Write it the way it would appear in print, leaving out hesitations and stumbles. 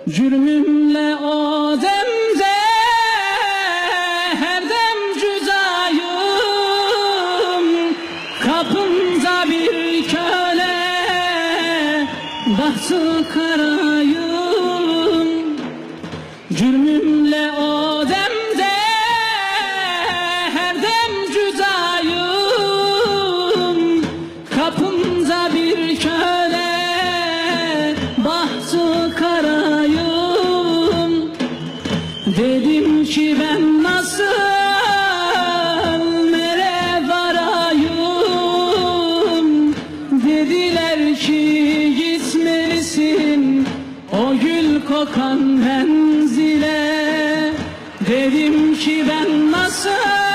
Cürmümle o demde her dem cüzayım, kapımda bir köle bahtı karayım. Cürmümle o demde her dem cüzayım, kapımda bir köle bahtı karayım. Dedim ki ben nasıl nereye varayım? Dediler ki gitmelisin o gül kokan menzile. Dedim ki ben nasıl